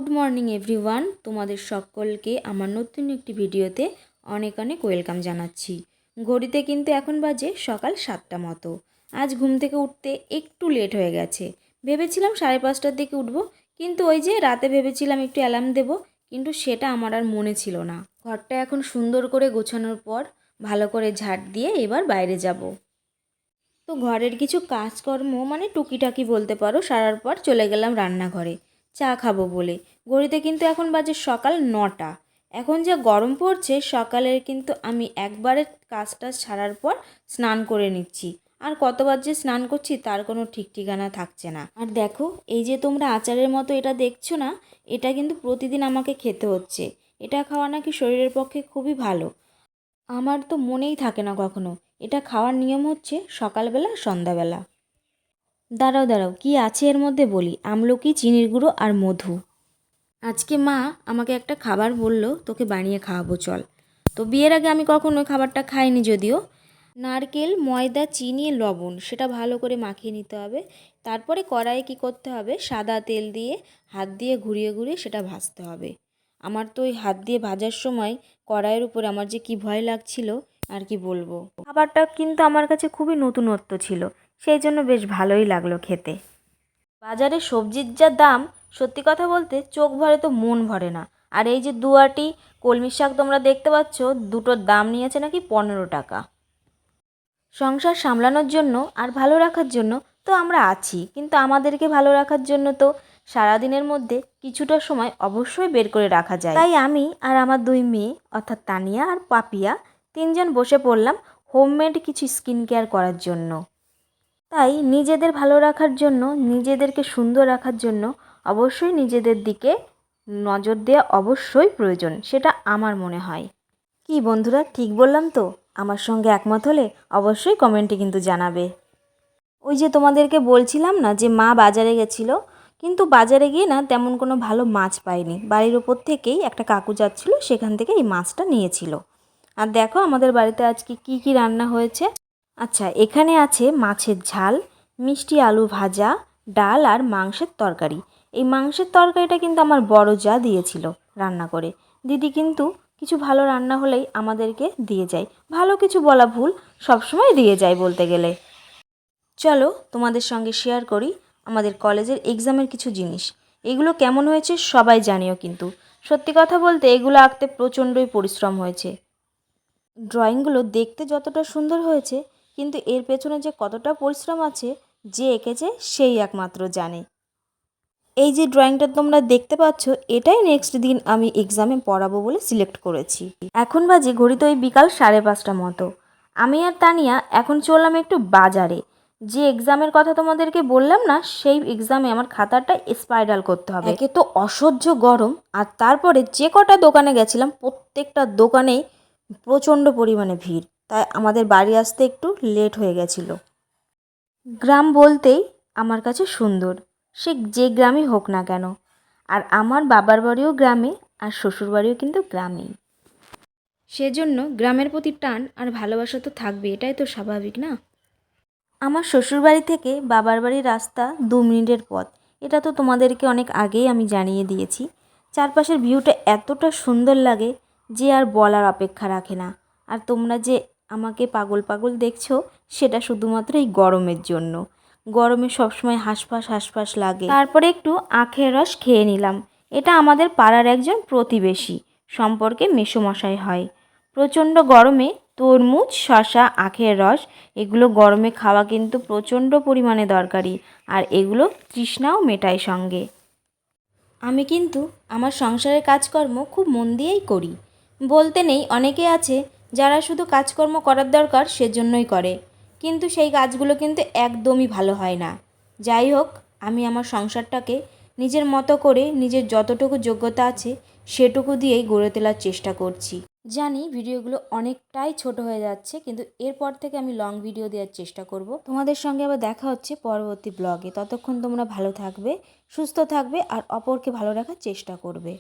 Good morning everyone, তোমাদের সকলকে আমার নতুন একটি ভিডিওতে অনেক অনেক ওয়েলকাম জানাচ্ছি। ঘড়িতে কিন্তু এখন বাজে সকাল 7টা মতো। আজ ঘুম থেকে উঠতে একটু লেট হয়ে গেছে। ভেবেছিলাম 5:30টার দিকে উঠবো, কিন্তু ওই যে রাতে ভেবেছিলাম একটু অ্যালার্ম দেবো, কিন্তু সেটা আমার আর মনে ছিল না। ঘরটা এখন সুন্দর করে গোছানোর পর ভালো করে ঝাড় দিয়ে এবার বাইরে যাব। তো ঘরের কিছু কাজকর্ম মানে টুকিটাকি বলতে পারো সারার পর চলে গেলাম রান্নাঘরে চা খাবো বলে। ঘড়িতে কিন্তু এখন বাজে সকাল 9টা। এখন যা গরম পড়ছে সকালের, কিন্তু আমি একবারে কাজটা সারার পর স্নান করে নিচ্ছি। আর কতবার যে স্নান করছি তার কোনো ঠিক ঠিকানা থাকছে না। আর দেখো, এই যে তোমরা আচারের মতো এটা দেখছো না, এটা কিন্তু প্রতিদিন আমাকে খেতে হচ্ছে। এটা খাওয়া নাকি শরীরের পক্ষে খুবই ভালো। আমার তো মনেই থাকে না কখনো। এটা খাওয়ার নিয়ম হচ্ছে সকালবেলা সন্ধ্যাবেলা। দাঁড়াও দাঁড়াও, কি আছে এর মধ্যে বলি। আমলকি, চিনির গুঁড়ো আর মধু। আজকে মা আমাকে একটা খাবার বলল, তোকে বানিয়ে খাওয়াবো চল। তো বিয়ের আগে আমি কখনো খাবারটা খাইনি যদিও। নারকেল, ময়দা, চিনি, লবণ সেটা ভালো করে মাখিয়ে নিতে হবে। তারপরে কড়াইয়ে কী করতে হবে, সাদা তেল দিয়ে হাত দিয়ে ঘুরিয়ে ঘুরিয়ে সেটা ভাজতে হবে। আমার তো ওই হাত দিয়ে ভাজার সময় কড়াইয়ের উপরে আমার যে কি ভয় লাগছিল আর কি বলবো। খাবারটা কিন্তু আমার কাছে খুবই নতুনত্ব ছিল, সেই জন্য বেশ ভালোই লাগলো খেতে। বাজারে সবজির যা দাম, সত্যি কথা বলতে চোখ ভরে তো মন ভরে না। আর এই যে দুয়াটি কলমির শাক তোমরা দেখতে পাচ্ছ, দুটোর দাম নিয়েছে নাকি 15 টাকা। সংসার সামলানোর জন্য আর ভালো রাখার জন্য তো আমরা আছি, কিন্তু আমাদেরকে ভালো রাখার জন্য তো সারাদিনের মধ্যে কিছুটা সময় অবশ্যই বের করে রাখা যায়। তাই আমি আর আমার দুই মেয়ে অর্থাৎ তানিয়া আর পাপিয়া তিনজন বসে পড়লাম হোমমেড কিছু স্কিন কেয়ার করার জন্য। তাই নিজেদের ভালো রাখার জন্য, নিজেদেরকে সুন্দর রাখার জন্য অবশ্যই নিজেদের দিকে নজর দেওয়া অবশ্যই প্রয়োজন, সেটা আমার মনে হয়। কি বন্ধুরা, ঠিক বললাম তো? আমার সঙ্গে একমত হলে অবশ্যই কমেন্টে কিন্তু জানাবে। ওই যে তোমাদেরকে বলছিলাম না যে মা বাজারে গেছিলো, কিন্তু বাজারে গিয়ে না তেমন কোনো ভালো মাছ পাইনি। বাড়ির ওপর থেকেই একটা কাকু যাচ্ছিলো, সেখান থেকে এই মাছটা নিয়েছিল। আর দেখো আমাদের বাড়িতে আজকে কি কি রান্না হয়েছে। আচ্ছা, এখানে আছে মাছের ঝাল, মিষ্টি আলু ভাজা, ডাল আর মাংসের তরকারি। এই মাংসের তরকারিটা কিন্তু আমার বড় যা দিয়েছিল রান্না করে। দিদি কিন্তু কিছু ভালো রান্না হলেই আমাদেরকে দিয়ে যায়, ভালো কিছু বলা ভুল, সবসময় দিয়ে যায় বলতে গেলে। চলো তোমাদের সঙ্গে শেয়ার করি আমাদের কলেজের এক্সামের কিছু জিনিস। এগুলো কেমন হয়েছে সবাই জানিও, কিন্তু সত্যি কথা বলতে এগুলো আঁকতে প্রচণ্ডই পরিশ্রম হয়েছে। ড্রয়িংগুলো দেখতে যতটা সুন্দর হয়েছে, কিন্তু এর পেছনে যে কতটা পরিশ্রম আছে, যে এঁকেছে সেই একমাত্র জানে। এই যে ড্রয়িংটা তোমরা দেখতে পাচ্ছ, এটাই নেক্সট দিন আমি এক্সামে পড়াবো বলে সিলেক্ট করেছি। এখন বাজে ঘড়িতে ওই বিকাল 5:30 মতো। আমি আর তানিয়া এখন চললাম একটু বাজারে। যে এক্সামের কথা তোমাদেরকে বললাম না, সেই এক্সামে আমার খাতাটা স্পাইরাল করতে হবে। একে তো অসহ্য গরম, আর তারপরে যে কটা দোকানে গেছিলাম প্রত্যেকটা দোকানেই প্রচণ্ড পরিমাণে ভিড়, তাই আমাদের বাড়ি আসতে একটু লেট হয়ে গেছিলো। গ্রাম বলতেই আমার কাছে সুন্দর, সে যে গ্রামই হোক না কেন। আর আমার বাবার বাড়িও গ্রামে, আর শ্বশুর বাড়িও কিন্তু গ্রামেই। সেজন্য গ্রামের প্রতি টান আর ভালোবাসা তো থাকবে, এটাই তো স্বাভাবিক না। আমার শ্বশুরবাড়ি থেকে বাবার বাড়ির রাস্তা 2 মিনিটের পথ। এটা তো তোমাদেরকে অনেক আগেই আমি জানিয়ে দিয়েছি। চারপাশের ভিউটা এতটা সুন্দর লাগে যে আর বলার অপেক্ষা রাখে না। আর তোমরা যে আমাকে পাগল পাগল দেখছো, সেটা শুধুমাত্র এই গরমের জন্য। গরমে সবসময় হাঁসফাঁস হাঁসফাঁস লাগে। তারপরে একটু আখের রস খেয়ে নিলাম। এটা আমাদের পাড়ার একজন প্রতিবেশী সম্পর্কে মেসোমশাই হয়। প্রচণ্ড গরমে তরমুজ, শসা, আখের রস এগুলো গরমে খাওয়া কিন্তু প্রচণ্ড পরিমাণে দরকারি, আর এগুলো তৃষ্ণাও মেটায় সঙ্গে। আমি কিন্তু আমার সংসারের কাজকর্ম খুব মন দিয়েই করি। বলতে নেই, অনেকে আছে যারা শুধু কাজকর্ম করার দরকার সেজন্যই করে, কিন্তু সেই কাজগুলো কিন্তু একদমই ভালো হয় না। যাই হোক, আমি আমার সংসারটাকে নিজের মতো করে নিজের যতটুকু যোগ্যতা আছে সেটুকু দিয়েই গড়ে তোলার চেষ্টা করছি। জানি ভিডিওগুলো অনেকটাই ছোট হয়ে যাচ্ছে, কিন্তু এরপর থেকে আমি লং ভিডিও দেওয়ার চেষ্টা করব। তোমাদের সঙ্গে আবার দেখা হচ্ছে পরবর্তী ব্লগে। ততক্ষণ তোমরা ভালো থাকবে, সুস্থ থাকবে আর অপরকে ভালো রাখার চেষ্টা করবে।